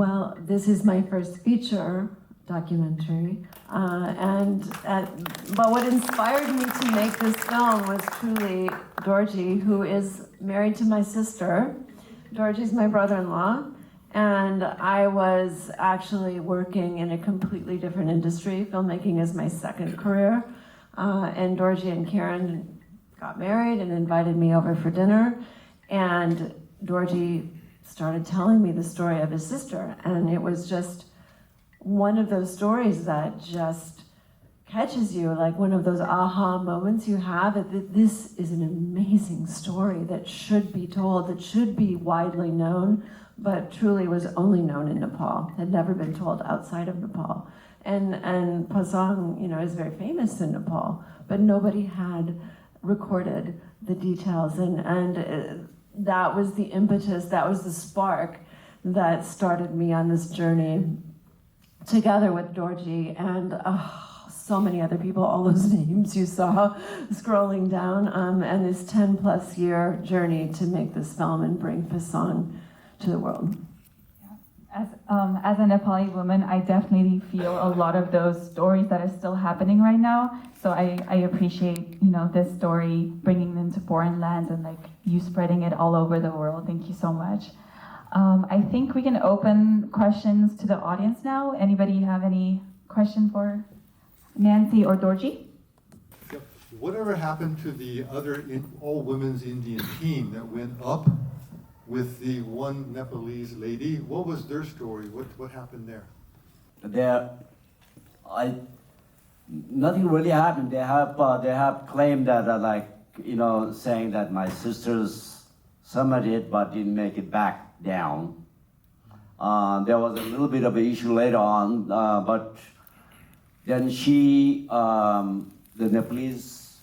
Well, this is my first feature documentary, but what inspired me to make this film was truly Dorjee, who is married to my sister. Dorjee's my brother-in-law, and I was actually working in a completely different industry. Filmmaking is my second career, and Dorjee and Karen got married and invited me over for dinner, and Dorjee started telling me the story of his sister, and it was just one of those stories that just catches you, like one of those aha moments you have, that this is an amazing story that should be told, that should be widely known, but truly was only known in Nepal, had never been told outside of Nepal. And Pasang, is very famous in Nepal, but nobody had recorded the details, and that was the impetus, that was the spark that started me on this journey together with Dorjee and so many other people, all those names you saw scrolling down, and this 10+ year journey to make this film and bring Pasang to the world. As a Nepali woman, I definitely feel a lot of those stories that are still happening right now. So I appreciate, this story, bringing them to foreign lands and you spreading it all over the world. Thank you so much. I think we can open questions to the audience now. Anybody have any question for Nancy or Dorjee? Yep. Whatever happened to the other all-women's Indian team that went up with the one Nepalese lady? What was their story? What happened there? Nothing really happened. They have claimed that saying that my sisters summited but didn't make it back down. There was a little bit of an issue later on, but then the Nepalese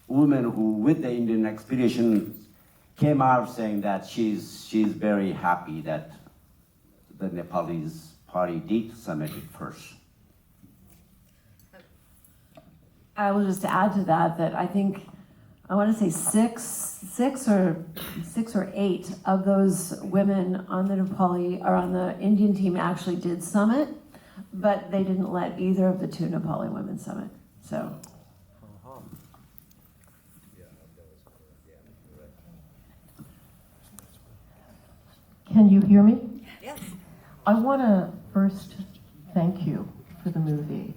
woman who with the Indian expedition came out saying that she's very happy that the Nepalese party did summit it first. I will just add to that I think, I want to say six or eight of those women on the Nepali or on the Indian team actually did summit, but they didn't let either of the two Nepali women summit. So. Can you hear me? Yes. I want to first thank you for the movie.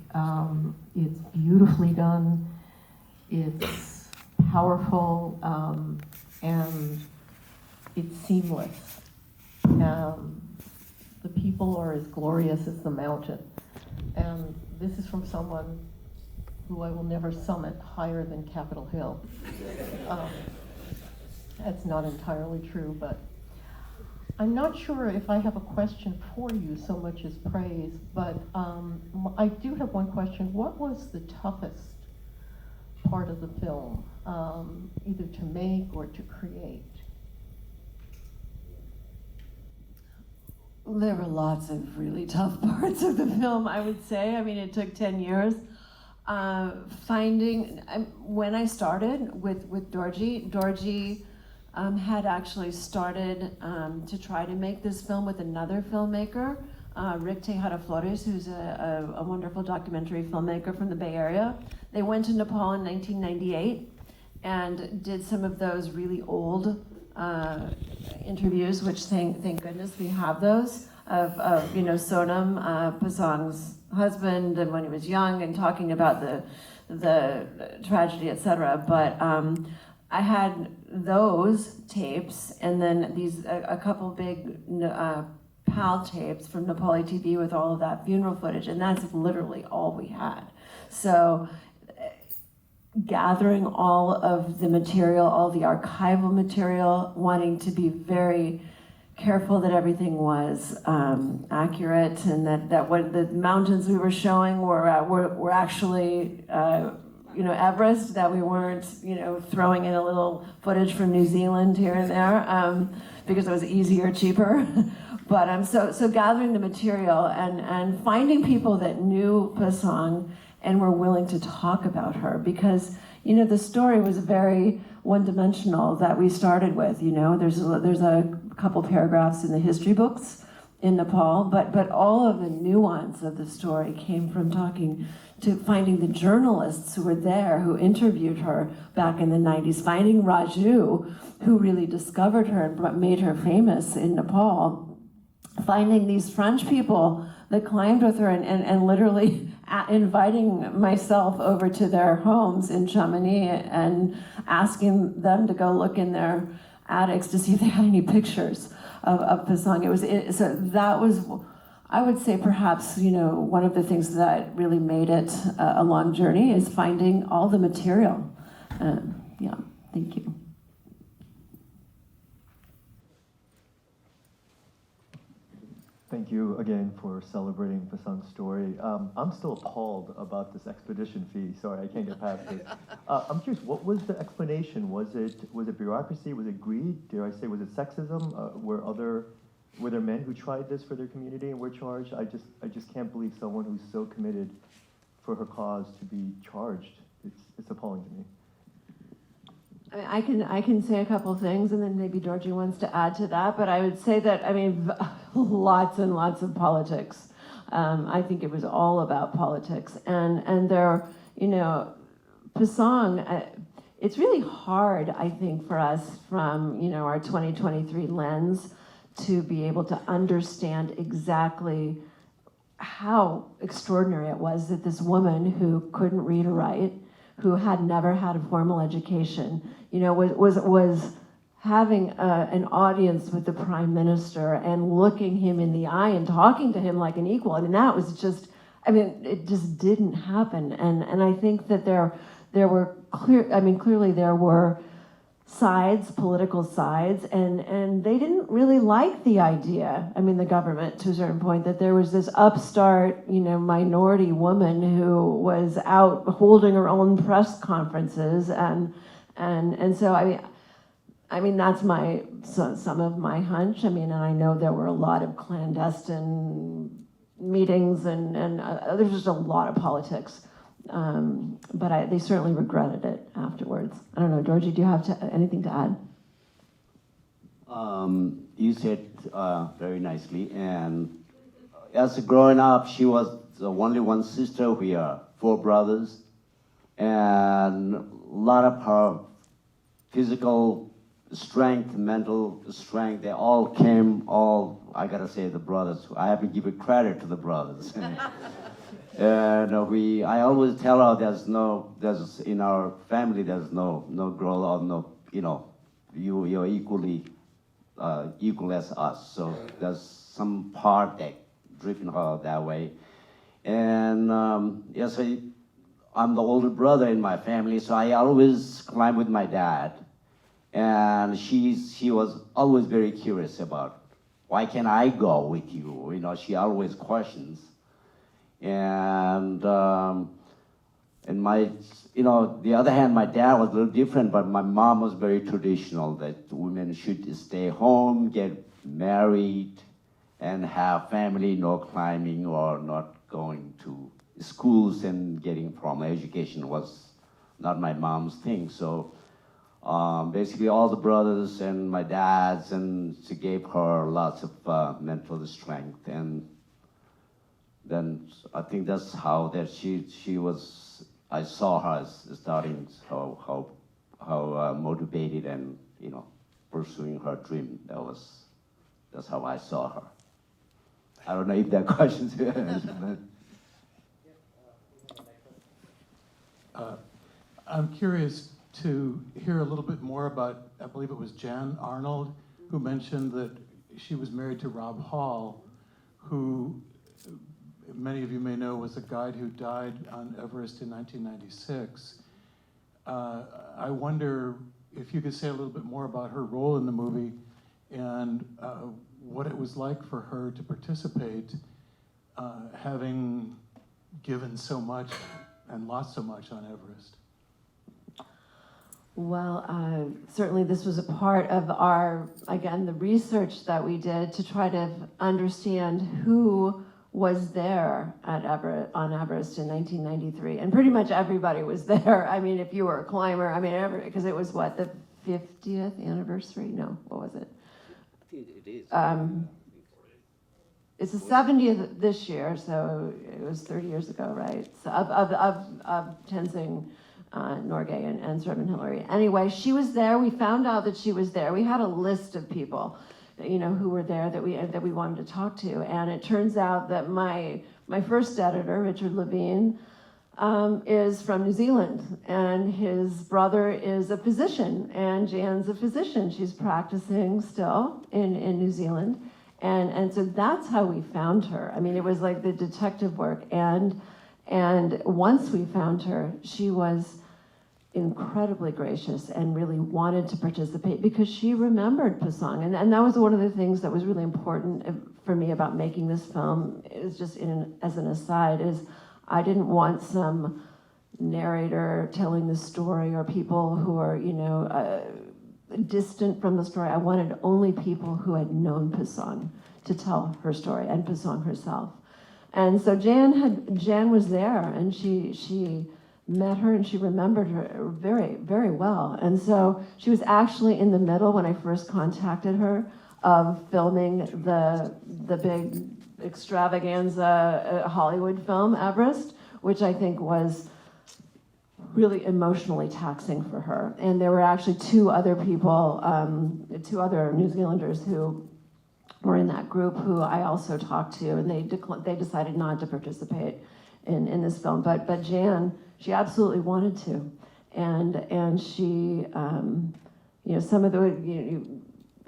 It's beautifully done. It's powerful, and it's seamless. The people are as glorious as the mountain. And this is from someone who I will never summit higher than Capitol Hill. That's not entirely true, but I'm not sure if I have a question for you so much as praise, but I do have one question. What was the toughest part of the film, either to make or to create? There were lots of really tough parts of the film, I would say. I mean, it took 10 years. When I started with Dorjee had actually started to try to make this film with another filmmaker, Rick Tejada Flores, who's a wonderful documentary filmmaker from the Bay Area. They went to Nepal in 1998 and did some of those really old interviews, which thank goodness we have those, of Sonam, Pasang's husband, and when he was young, and talking about the tragedy, etc. But I had those tapes, and then a couple big PAL tapes from Nepali TV with all of that funeral footage, and that's literally all we had. So gathering all of the material, all the archival material, wanting to be very careful that everything was accurate, and that what the mountains we were showing were actually Everest, that we weren't throwing in a little footage from New Zealand here and there because it was easier, cheaper. But so gathering the material and finding people that knew Pasang and were willing to talk about her, because the story was very one-dimensional that we started with. There's a couple paragraphs in the history books in Nepal, but all of the nuance of the story came from talking to finding the journalists who were there, who interviewed her back in the 90s, finding Raju, who really discovered her and made her famous in Nepal, finding these French people that climbed with her and literally inviting myself over to their homes in Chamonix and asking them to go look in their attics to see if they had any pictures of Pasang. So that was, I would say, perhaps, one of the things that really made it a long journey is finding all the material. Yeah, thank you. Thank you again for celebrating Pasang's story. I'm still appalled about this expedition fee. Sorry, I can't get past it. I'm curious, what was the explanation? Was it bureaucracy? Was it greed? Dare I say, was it sexism? Were there men who tried this for their community and were charged? I just can't believe someone who's so committed for her cause to be charged. It's appalling to me. I can say a couple things, and then maybe Dorjee wants to add to that. But I would say that lots and lots of politics. I think it was all about politics, and there, Pasang. It's really hard, I think, for us from our 2023 lens to be able to understand exactly how extraordinary it was that this woman who couldn't read or write, who had never had a formal education, was having an audience with the prime minister and looking him in the eye and talking to him like an equal. That was just, it just didn't happen. And I think that there were clearly there were sides, political sides, and they didn't really like the idea, the government to a certain point, that there was this upstart, minority woman who was out holding her own press conferences, and so that's some of my hunch. And I know there were a lot of clandestine meetings and there's just a lot of politics. But they certainly regretted it afterwards. I don't know, Dorjee, do you have anything to add? You said very nicely, and as growing up, she was the only one sister. We are 4 brothers, and a lot of her physical strength, mental strength, they all came, I gotta say, the brothers. I have to give it credit to the brothers. And I always tell her there's in our family, there's no girl or no, you're equally equal as us. So there's some part that driven her that way. And yes, I'm the older brother in my family, so I always climb with my dad. And she was always very curious about, why can't I go with you? She always questions. And the other hand, my dad was a little different, but my mom was very traditional, that women should stay home, get married, and have family, no climbing or not going to schools and getting formal education was not my mom's thing. So basically all the brothers and my dads, and she gave her lots of mental strength. And then I think that's how that she was. I saw her as starting how motivated and pursuing her dream. That's how I saw her. I don't know if that question's I'm curious to hear a little bit more about, I believe it was Jan Arnold, who mentioned that she was married to Rob Hall, who many of you may know was a guide who died on Everest in 1996. I wonder if you could say a little bit more about her role in the movie and what it was like for her to participate, having given so much and lost so much on Everest. Well, certainly this was a part of the research that we did to try to understand who was there on Everest in 1993. And pretty much everybody was there. If you were a climber, because it was the 50th anniversary? No, what was it? It is. It's the 70th this year, so it was 30 years ago, right? So of Tenzing Norgay and Sherman Hillary. Anyway, she was there. We found out that she was there. We had a list of people, who were there that we wanted to talk to, and it turns out that my first editor, Richard Levine, is from New Zealand, and his brother is a physician, and Jan's a physician. She's practicing still in New Zealand. And so that's how we found her. I mean, it was like the detective work. And once we found her, she was incredibly gracious and really wanted to participate because she remembered Pasang. And that was one of the things that was really important for me about making this film, is just as an aside, is I didn't want some narrator telling the story or people who are, distant from the story. I wanted only people who had known Pasang to tell her story, and Pasang herself. And so Jan was there, and she met her and she remembered her very, very well. And so she was actually in the middle, when I first contacted her, of filming the big extravaganza Hollywood film, Everest, which I think was really emotionally taxing for her. And there were actually two other people, two other New Zealanders who were in that group who I also talked to, and they decided not to participate in this film. But Jan, she absolutely wanted to, and she, some of the,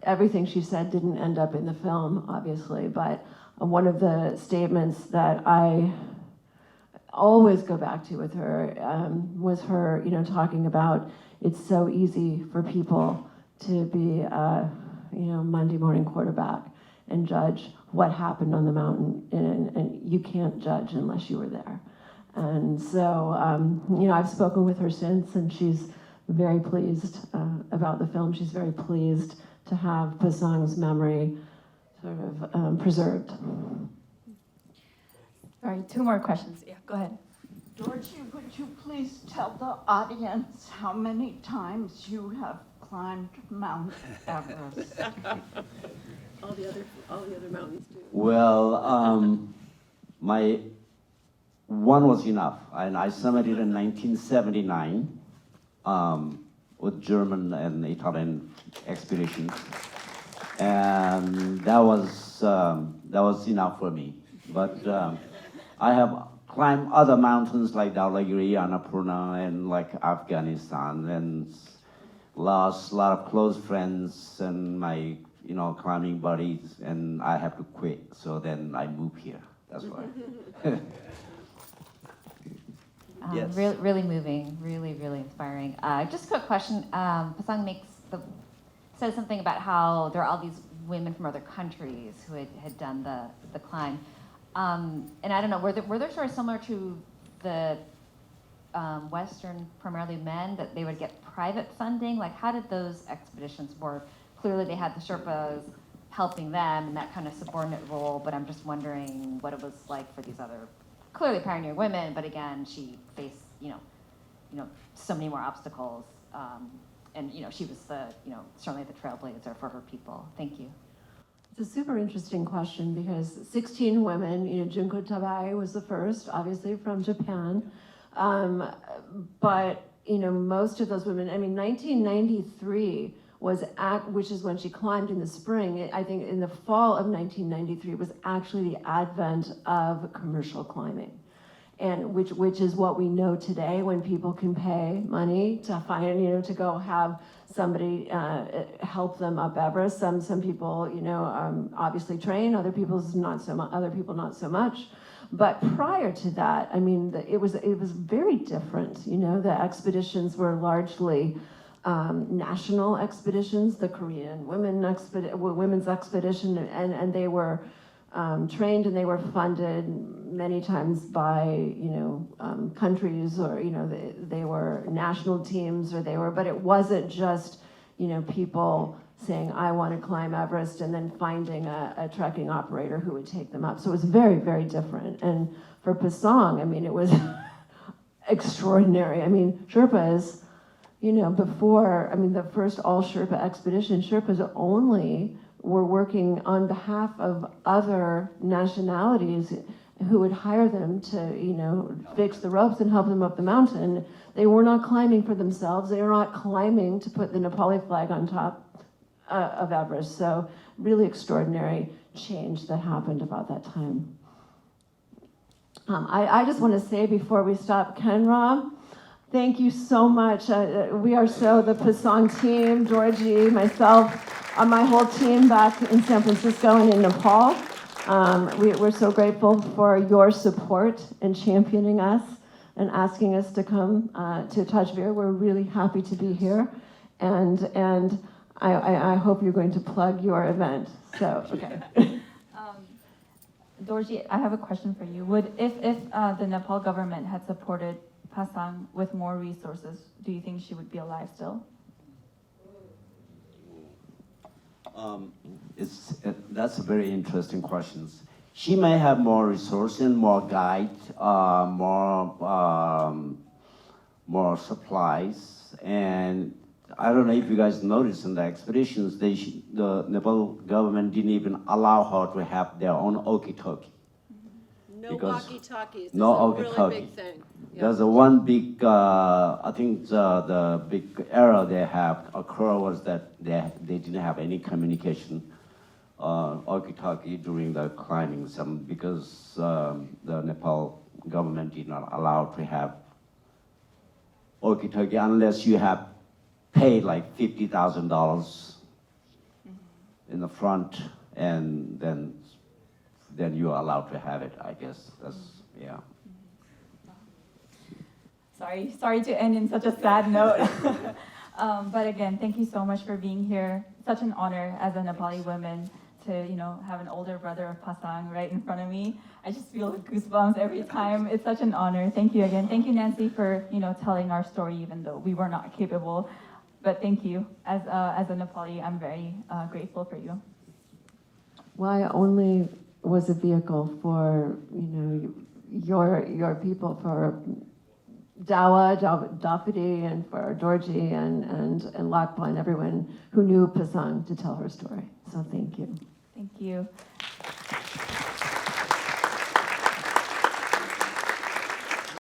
everything she said didn't end up in the film, obviously, but one of the statements that I always go back to with her was her, talking about it's so easy for people to be, Monday morning quarterback and judge what happened on the mountain, and you can't judge unless you were there. And so, I've spoken with her since, and she's very pleased about the film. She's very pleased to have Pasang's memory sort of preserved. All right, two more questions. Yeah, go ahead. Dorjee, would you please tell the audience how many times you have climbed Mount Everest? All the other mountains too. Well, my one was enough, and I summited in 1979 with German and Italian expeditions, and that was enough for me. But I have climbed other mountains like Dhaulagiri, Annapurna, and like Afghanistan, and lost a lot of close friends and my climbing buddies, and I have to quit. So then I moved here. That's why. Yes. Really moving, really, really inspiring. Just a quick question. Pasang says something about how there are all these women from other countries who had done the climb. And I don't know, were there sort of similar to the Western, primarily men, that they would get private funding? Like, how did those expeditions work? Clearly they had the Sherpas helping them in that kind of subordinate role, but I'm just wondering what it was like for these other, clearly pioneer women, but again, she faced, so many more obstacles. And, she was certainly the trailblazer for her people. Thank you. It's a super interesting question because 16 women, Junko Tabai was the first, obviously from Japan. But, most of those women, 1993 which is when she climbed in the spring. I think in the fall of 1993 was actually the advent of commercial climbing. And which is what we know today when people can pay money to find, to go have somebody help them up Everest. Some people, obviously train, other people not so much. But prior to that, it was very different. The expeditions were largely national expeditions, the Korean women's expedition, and they were trained and they were funded many times by countries, or they were national teams, but it wasn't just people saying I want to climb Everest and then finding a trekking operator who would take them up. So it was very, very different. And for Pasang, it was extraordinary. Sherpas, before, the first all Sherpa expedition, Sherpas only were working on behalf of other nationalities who would hire them to, fix the ropes and help them up the mountain. They were not climbing for themselves. They were not climbing to put the Nepali flag on top of Everest. So really extraordinary change that happened about that time. I just want to say before we stop, Kenra, thank you so much. We are the Pasang team, Dorjee, myself, my whole team back in San Francisco and in Nepal. We're so grateful for your support and championing us and asking us to come to Tasveer. We're really happy to be here. And I hope you're going to plug your event. So, okay. Dorjee, I have a question for you. If the Nepal government had supported Pasang with more resources, do you think she would be alive still? That's a very interesting question. She may have more resources, more guide, more supplies, and I don't know if you guys noticed in the expeditions, the Nepal government didn't even allow her to have their own walkie-talkie. No walkie-talkies. No This is a walkie-talkie. really big thing. Yeah. There's a one big, I think the big error they have occurred was that they didn't have any communication walkie-talkie during the climbing, because the Nepal government did not allow to have walkie-talkie unless you have paid like $50,000 in the front, and then you're allowed to have it, I guess. That's, yeah. Sorry to end in such a sad note. But again, thank you so much for being here. Such an honor as a Nepali woman to, have an older brother of Pasang right in front of me. I just feel goosebumps every time. It's such an honor. Thank you again. Thank you, Nancy, for, telling our story, even though we were not capable. But thank you. As a Nepali, I'm very grateful for you. Well, I only was a vehicle for, your people, for Dawa, Dapiti, and for Dorjee and Lakpa and everyone who knew Pasang to tell her story. So thank you. Thank you.